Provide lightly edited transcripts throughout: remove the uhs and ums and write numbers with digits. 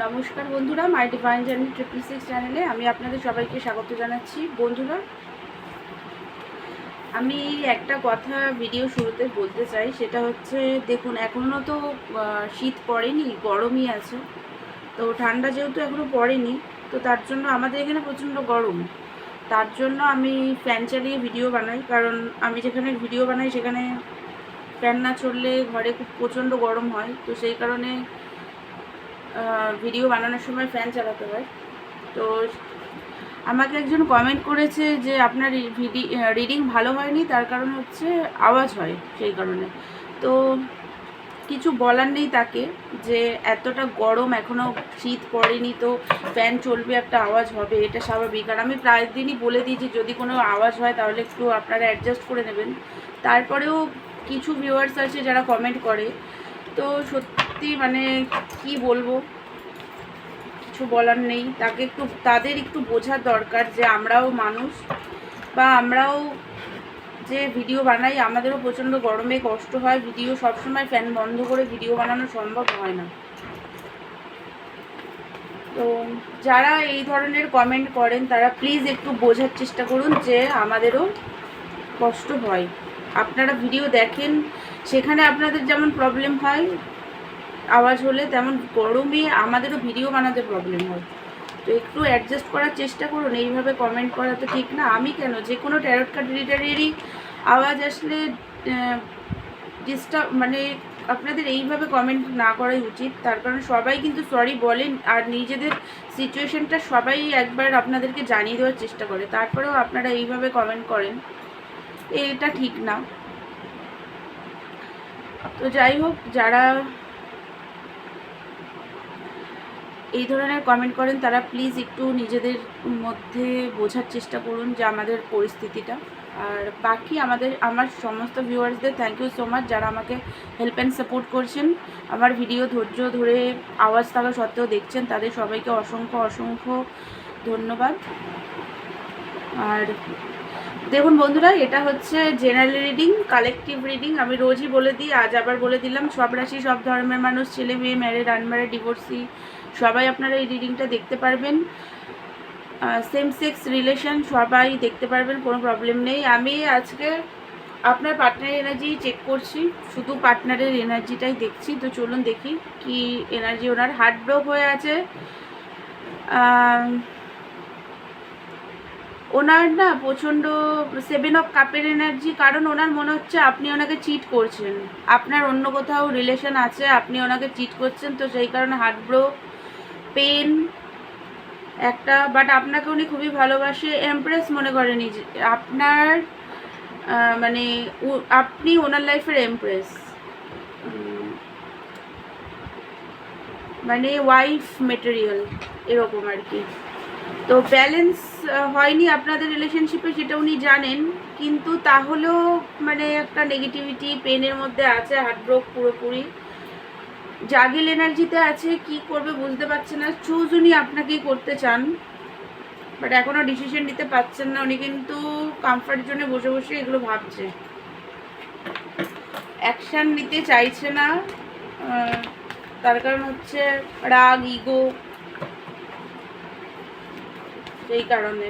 নমস্কার বন্ধুরা, মাই divine journey 666 চ্যানেলে আমি আপনাদের সবাইকে স্বাগত জানাচ্ছি। বন্ধুরা, আমি একটা কথা ভিডিও শুরুতে বলতে চাই, সেটা হচ্ছে দেখুন, এখনও তো শীত পড়েনি, গরমই আছে। তো ঠান্ডা যেহেতু এখনও পড়েনি, তো তার জন্য আমাদের এখানে প্রচণ্ড গরম। তার জন্য আমি ফ্যান চালিয়ে ভিডিও বানাই, কারণ আমি যেখানে ভিডিও বানাই সেখানে ফ্যান না চললে ঘরে খুব প্রচণ্ড গরম হয়। তো সেই কারণে ভিডিও বানানোর সময় ফ্যান চালাতে হয়। তো আমাকে একজন কমেন্ট করেছে যে আপনার রিডিং ভালো হয়নি, তার কারণ হচ্ছে আওয়াজ হয়, সেই কারণে। তো কিছু বলার নেই তাকে, যে এতটা গরম, এখনও শীত পড়েনি, তো ফ্যান চলবে, একটা আওয়াজ হবে, এটা স্বাভাবিক। আর আমি প্রায় দিনই বলে দিই যে যদি কোনো আওয়াজ হয় তাহলে একটু আপনারা অ্যাডজাস্ট করে নেবেন। তারপরেও কিছু ভিউয়ার্স আছে যারা কমেন্ট করে, তো সত্যি মানে কি বলবো, কিছু বলার নেই। তাদের একটু বোঝার দরকার যে আমরাও মানুষ, বা আমরাও যে ভিডিও বানাই আমাদেরও প্রচণ্ড গরমে কষ্ট হয়। ভিডিও সবসময় ফ্যান বন্ধ করে ভিডিও বানানো সম্ভব হয় না। তো যারা এই ধরনের কমেন্ট করেন তারা প্লিজ একটু বোঝার চেষ্টা করুন যে আমাদেরও কষ্ট হয়। আপনারা ভিডিও দেখেন, সেখানে আপনাদের যেমন প্রবলেম হয় আওয়াজ হলে, তেমন গরমে আমাদেরও ভিডিও বানাতে প্রবলেম হয়। তো একটু অ্যাডজাস্ট করার চেষ্টা করুন। এইভাবে কমেন্ট করা তো ঠিক না। আমি কেন, যে কোনো ট্যারট কার্ড রিডারেরই আওয়াজ আসলে ডিস্টার্ব, মানে আপনাদের এইভাবে কমেন্ট না করাই উচিত। তার কারণ সবাই কিন্তু সরি বলেন, আর নিজেদের সিচুয়েশনটা সবাই একবার আপনাদেরকে জানিয়ে দেওয়ার চেষ্টা করে, তারপরেও আপনারা এইভাবে কমেন্ট করেন, এটা ঠিক না। তো যাই হোক, যারা এই ধরনের কমেন্ট করেন তারা প্লিজ একটু নিজেদের মধ্যে বোঝার চেষ্টা করুন যে আমাদের পরিস্থিতিটা। আর বাকি আমার সমস্ত ভিউয়ার্সদের থ্যাংক ইউ সো মাচ, যারা আমাকে হেল্প অ্যান্ড সাপোর্ট করছেন, আমার ভিডিও ধৈর্য ধরে আওয়াজ থাকা সত্ত্বেও দেখছেন, তাদের সবাইকে অসংখ্য অসংখ্য ধন্যবাদ। আর দেখুন বন্ধুরা, এটা হচ্ছে জেনারেল রিডিং, কালেকটিভ রিডিং। আমি রোজই বলে দিই, আজ আবার বলে দিলাম, সব রাশি, সব ধর্মের মানুষ, ছেলে মেয়ে, ম্যারিড, আনম্যারিড, ডিভোর্সি, সবাই আপনারা এই রিডিংটা দেখতে পারবেন। সেম সেক্স রিলেশন সবাই দেখতে পারবেন, কোনো প্রবলেম নেই। আমি আজকে আপনার পার্টনারের এনার্জি চেক করছি, শুধু পার্টনারের এনার্জিটাই দেখছি। তো চলুন দেখি কি এনার্জি। ওনার হার্ট ব্রেক হয়ে আছে, ওনার না প্রচণ্ড 7 অফ কাপের এনার্জি, কারণ ওনার মনে হচ্ছে আপনি ওনাকে চিট করছেন, আপনার অন্য কোথাও রিলেশন আছে, আপনি ওনাকে চিট করছেন। তো সেই কারণে হার্ট ব্রেক, পেন একটা, বাট আপনাকে উনি খুবই ভালোবাসে, এমপ্রেস মনে করেনি আপনার, মানে আপনি ওনার লাইফের এমপ্রেস, মানে ওয়াইফ মেটেরিয়াল এরকম আর কি। তো ব্যালেন্স হয়নি আপনাদের রিলেশনশিপে, সেটা উনি জানেন, কিন্তু তাহলেও মানে একটা নেগেটিভিটি, পেনের মধ্যে আছে, হার্টব্রেক পুরোপুরি, জাগিল এনার্জিতে আছে, কি করবে বুঝতে পারছে না। চুজ উনি আপনাকেই করতে চান, বাট এখনও ডিসিশন নিতে পারছেন না। উনি কিন্তু কমফর্ট জোনে বসে বসে এগুলো ভাবছে, অ্যাকশান নিতে চাইছে না। তার কারণ হচ্ছে রাগ, ইগো, সেই কারণে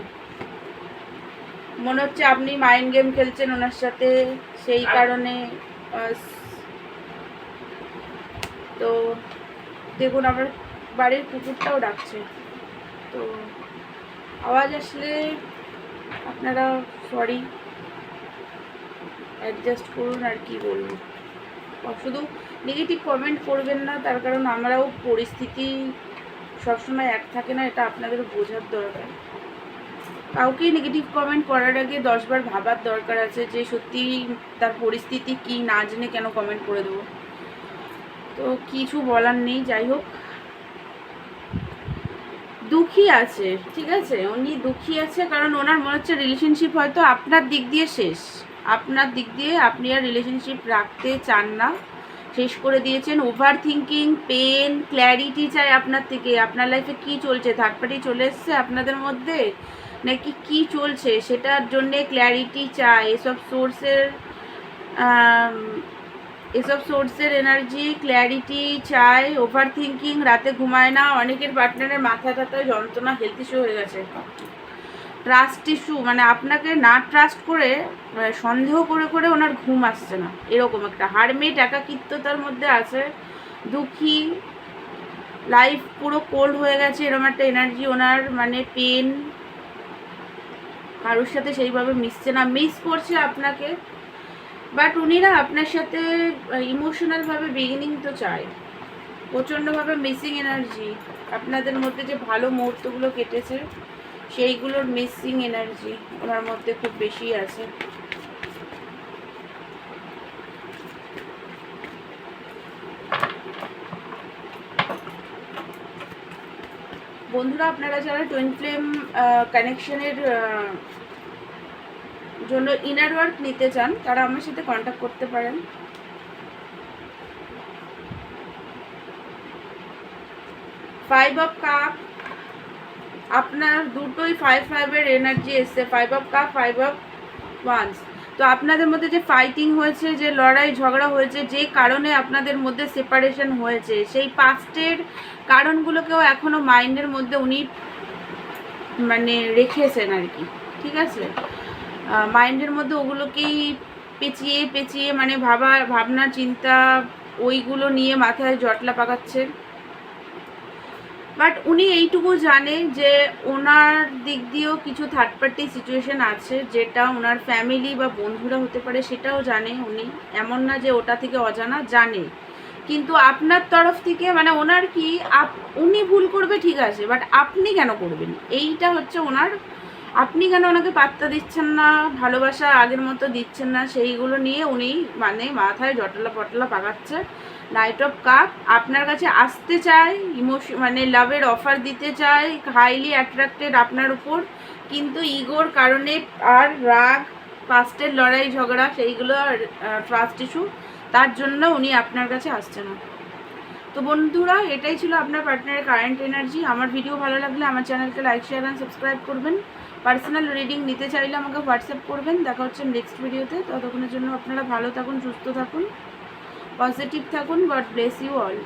মনে হচ্ছে আপনি মাইন্ড গেম খেলছেন ওনার সাথে, সেই কারণে। তো দেখুন, আমার বাড়ির কুকুরটাও ডাকছে, তো আওয়াজ আসলে আপনারা সরি, অ্যাডজাস্ট করুন। আর কি বলবো, শুধু নেগেটিভ কমেন্ট করবেন না, তার কারণ আমরাও পরিস্থিতি সবসময় এক থাকে না, এটা আপনাদের বোঝার দরকার। কাউকেই নেগেটিভ কমেন্ট করার আগে 10 বার ভাবার দরকার আছে যে সত্যি তার পরিস্থিতি কি, না জেনে কেন কমেন্ট করে দেবো। তো কিছু বলার নেই। যাই হোক, দুঃখী আছে, ঠিক আছে, উনি দুঃখী আছে, কারণ ওনার মনে হচ্ছে রিলেশনশিপ হয়তো আপনার দিক দিয়ে শেষ, আপনার দিক দিয়ে আপনি আর রিলেশনশিপ রাখতে চান না, শেষ করে দিয়েছেন। ওভার থিঙ্কিং, পেন, ক্ল্যারিটি চাই আপনার থেকে। আপনার লাইফে কি চলছে, থার্ড পার্টি চলে এসছে আপনাদের মধ্যে নাকি কি চলছে, সেটার জন্যে ক্ল্যারিটি চাই। এসব সোর্সের এসব সোর্সের এনার্জি, ক্ল্যারিটি চাই, ওভার থিঙ্কিং, রাতে ঘুমায় না, অনেকের পার্টনারের মাথা টাথায় যন্ত্রণা, হেলথ ইস্যু হয়ে গেছে, ট্রাস্ট ইস্যু, মানে আপনাকে না ট্রাস্ট করে সন্দেহ করে করে ওনার ঘুম আসছে না, এরকম একটা হারমেট একাকিত্বতার মধ্যে আছে, দুঃখী, লাইফ পুরো কোল্ড হয়ে গেছে, এরকম একটা এনার্জি ওনার, মানে পেন, কারোর সাথে সেইভাবে মিশছে না, মিস করছে আপনাকে, বাট উনি না আপনার সাথে ইমোশনালভাবে বিগিনিং তো চায়, প্রচণ্ডভাবে মিসিং এনার্জি, আপনাদের মধ্যে যে ভালো মুহূর্তগুলো কেটেছে সেইগুলোর মিসিং এনার্জি ওনার মধ্যে খুব বেশি আছে। বন্ধুরা, আপনারা যারা টুইন ফ্লেম কানেকশনের জন্য ইনার ওয়ার্ক নিতে চান তারা আমার সাথে কন্ট্যাক্ট করতে পারেন। 5 অফ কাপ, আপনার দুটোই 5-5-এর এনার্জি এসছে, 5 অফ কাপ, 5 অফ ওয়ান্স। তো আপনাদের মধ্যে যে ফাইটিং হয়েছে, যে লড়াই ঝগড়া হয়েছে, যে কারণে আপনাদের মধ্যে সেপারেশন হয়েছে, সেই পাস্টের কারণগুলোকেও এখনও মাইন্ডের মধ্যে উনি মানে রেখেছেন আর কি, ঠিক আছে, মাইন্ডের মধ্যে ওগুলোকেই পেঁচিয়ে পেঁচিয়ে মানে ভাবনা চিন্তা ওইগুলো নিয়ে মাথায় জটলা পাকাচ্ছে। বাট উনি এইটুকু জানে যে ওনার দিক দিয়েও কিছু থার্ড পার্টি সিচুয়েশন আছে, যেটা ওনার ফ্যামিলি বা বন্ধুরা হতে পারে, সেটাও জানে উনি, এমন না যে ওটা থেকে অজানা, জানে। কিন্তু আপনার তরফ থেকে মানে ওনার কি উনি ভুল করবে ঠিক আছে, বাট আপনি কেন করবেন, এইটা হচ্ছে ওনার, আপনি কেন ওনাকে পাত্তা দিচ্ছেন না, ভালোবাসা আগের মতো দিচ্ছেন না, সেইগুলো নিয়ে উনি মানে মাথায় জটলা পটলা পাকাচ্ছে। নাইট অফ কাপ, আপনার কাছে আসতে চায়, মানে লাভের অফার দিতে চায়, হাইলি অ্যাট্রাক্টেড আপনার উপর, কিন্তু ইগোর কারণে আর রাগ, পাস্টের লড়াই ঝগড়া সেইগুলো, ট্রাস্ট ইস্যু, তার জন্য উনি আপনার কাছে আসছে না। তো বন্ধুরা, এটাই ছিল আপনার পার্টনারের কারেন্ট এনার্জি। আমার ভিডিও ভালো লাগলে আমার চ্যানেলকে লাইক, শেয়ার অ্যান্ড সাবস্ক্রাইব করবেন। পার্সোনাল রিডিং নিতে চাইলে আমাকে হোয়াটসঅ্যাপ করবেন। দেখা হচ্ছে নেক্সট ভিডিওতে। ততক্ষণের জন্য আপনারা ভালো থাকুন, সুস্থ থাকুন, পজিটিভ থাকুন। God bless you all.